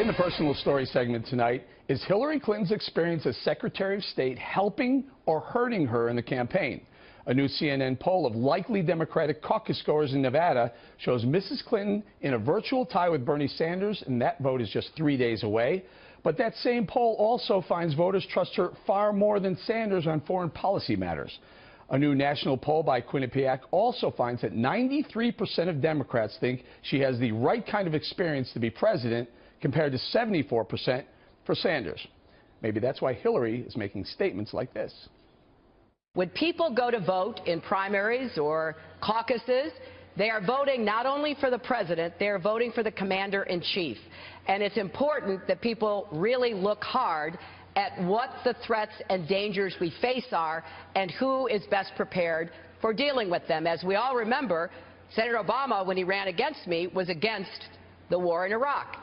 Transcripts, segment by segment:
In the personal story segment tonight, is Hillary Clinton's experience as Secretary of State helping or hurting her in the campaign? A new CNN poll of likely Democratic caucus goers in Nevada shows Mrs. Clinton in a virtual tie with Bernie Sanders, and that vote is just 3 days away. But that same poll also finds voters trust her far more than Sanders on foreign policy matters. A new national poll by Quinnipiac also finds that 93% of Democrats think she has the right kind of experience to be president, compared to 74% for Sanders. Maybe that's why Hillary is making statements like this. When people go to vote in primaries or caucuses, they are voting not only for the president, they are voting for the commander-in-chief. And it's important that people really look hard at what the threats and dangers we face are and who is best prepared for dealing with them. As we all remember, Senator Obama, when he ran against me, was against the war in Iraq.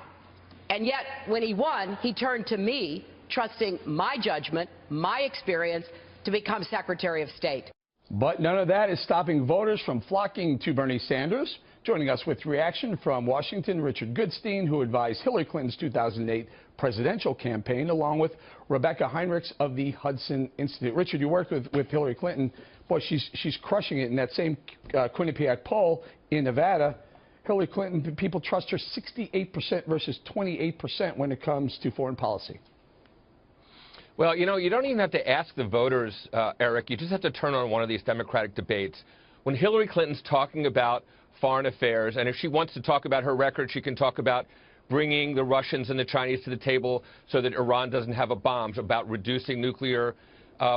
And yet, when he won, he turned to me, trusting my judgment, my experience, to become Secretary of State. But none of that is stopping voters from flocking to Bernie Sanders. Joining us with reaction from Washington, Richard Goodstein, who advised Hillary Clinton's 2008 presidential campaign, along with Rebecca Heinrichs of the Hudson Institute. Richard, you worked with Hillary Clinton. Boy, she's crushing it in that same Quinnipiac poll in Nevada. Hillary Clinton, people trust her 68% versus 28% when it comes to foreign policy. Well, you know, you don't even have to ask the voters, Eric. You just have to turn on one of these Democratic debates. When Hillary Clinton's talking about foreign affairs, and if she wants to talk about her record, she can talk about bringing the Russians and the Chinese to the table so that Iran doesn't have a bomb, about reducing nuclear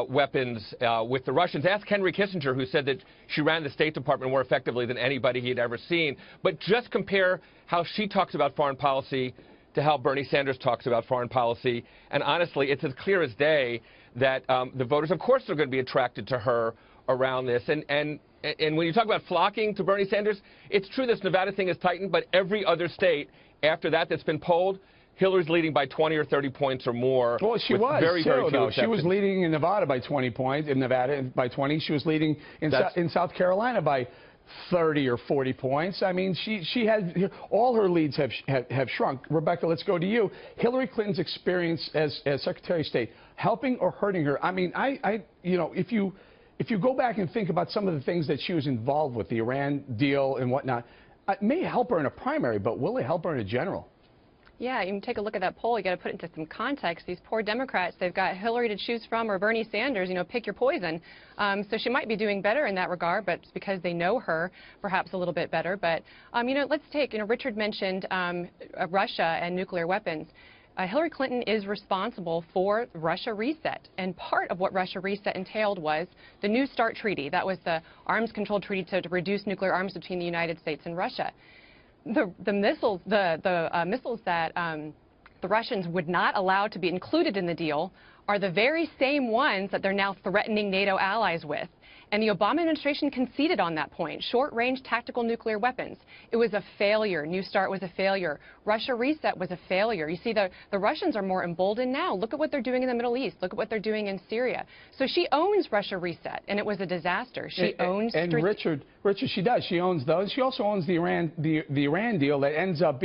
weapons with the Russians. Ask Henry Kissinger, who said that she ran the State Department more effectively than anybody he had ever seen. But just compare how she talks about foreign policy to how Bernie Sanders talks about foreign policy. And honestly, it's as clear as day that the voters, of course, are going to be attracted to her around this. And when you talk about flocking to Bernie Sanders, it's true this Nevada thing is tightened, but every other state after that that's been polled, Hillary's leading by 20 or 30 points or more. Well, she was. Very few exceptions. She was leading in Nevada by 20 points. In Nevada by 20. She was leading in South Carolina by 30 or 40 points. I mean, she had all her leads have shrunk. Rebecca, let's go to you. Hillary Clinton's experience as Secretary of State, helping or hurting her? I mean, you know, if you go back and think about some of the things that she was involved with, the Iran deal and whatnot, it may help her in a primary, but will it help her in a general? Yeah, you can take a look at that poll. You got to put it into some context. These poor Democrats, they've got Hillary to choose from or Bernie Sanders. You know, pick your poison. So she might be doing better in that regard, but it's because they know her perhaps a little bit better. But, you know, let's take, you know, Richard mentioned Russia and nuclear weapons. Hillary Clinton is responsible for Russia reset, and part of what Russia reset entailed was the New START treaty. That was the arms control treaty to reduce nuclear arms between the United States and Russia. The missiles that the Russians would not allow to be included in the deal are the very same ones that they're now threatening NATO allies with. And the Obama administration conceded on that point. Short-range tactical nuclear weapons. It was a failure. New START was a failure. Russia reset was a failure. You see, the Russians are more emboldened now. Look at what they're doing in the Middle East. Look at what they're doing in Syria. So she owns Russia reset, and it was a disaster. She owns... And Richard, she does. She owns those. She also owns the Iran deal that ends up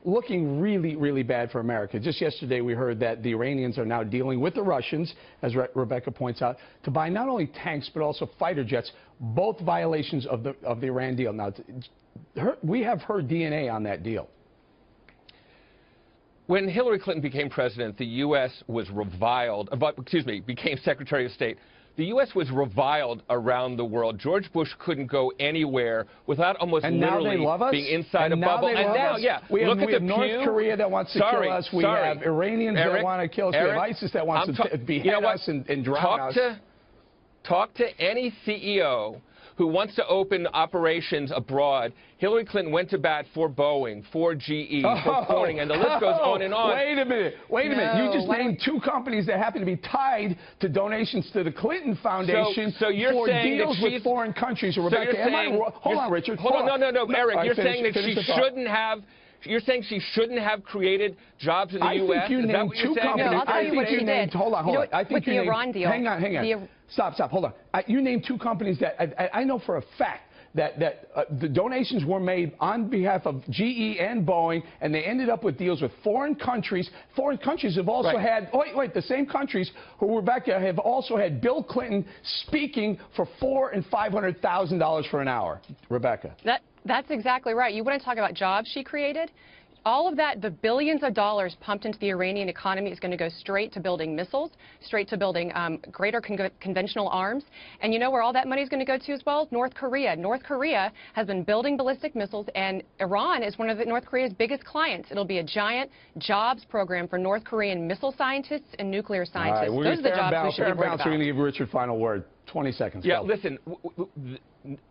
looking really, really bad for America. Just yesterday, we heard that the Iranians are now dealing with the Russians, as Rebecca points out, to buy not only tanks but also fighter jets, both violations of the Iran deal. Now, we have her DNA on that deal. When Hillary Clinton became president, the U.S. was reviled, became Secretary of State. The U.S. was reviled around the world. George Bush couldn't go anywhere without almost literally being inside a bubble. And now, yeah, we have North Korea that wants to kill us. We have Iranians that want to kill us. We have ISIS that wants to behead us and drown us. Talk to any CEO who wants to open operations abroad. Hillary Clinton went to bat for Boeing, for GE, for Corning, and the list goes on and on. Wait a minute. You just named two companies that happen to be tied to donations to the Clinton Foundation so you're for saying deals that with foreign countries. Rebecca, hold on, Richard. Hold on, no, Eric. You're saying that she shouldn't have... You're saying she shouldn't have created jobs in the U.S.? I think you named two companies. No, I'll tell you what she did. Hold on. I think with the Iran deal. Hang on. Stop. Hold on. You named two companies that I know for a fact that the donations were made on behalf of GE and Boeing, and they ended up with deals with foreign countries. Foreign countries have also had, the same countries who, Rebecca, have also had Bill Clinton speaking for $400,000 and $500,000 for an hour. Rebecca. That's exactly right. You want to talk about jobs she created? All of that, the billions of dollars pumped into the Iranian economy is going to go straight to building missiles, straight to building greater conventional arms. And you know where all that money is going to go to as well? North Korea. North Korea has been building ballistic missiles, and Iran is one of North Korea's biggest clients. It'll be a giant jobs program for North Korean missile scientists and nuclear scientists. All right, those are the jobs we should be worried about. We're going to give Richard final word. 20 seconds. Yeah, go. listen,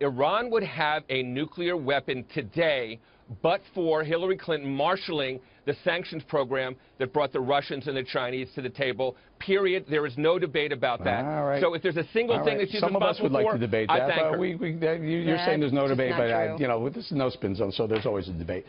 Iran would have a nuclear weapon today but for Hillary Clinton marshaling the sanctions program that brought the Russians and the Chinese to the table. Period. There is no debate about that. All right. So if there's a single thing that she's Some of us would like to debate that, I thank but her. you're saying there's no debate, but true. you know, this is no spin zone, so there's always a debate.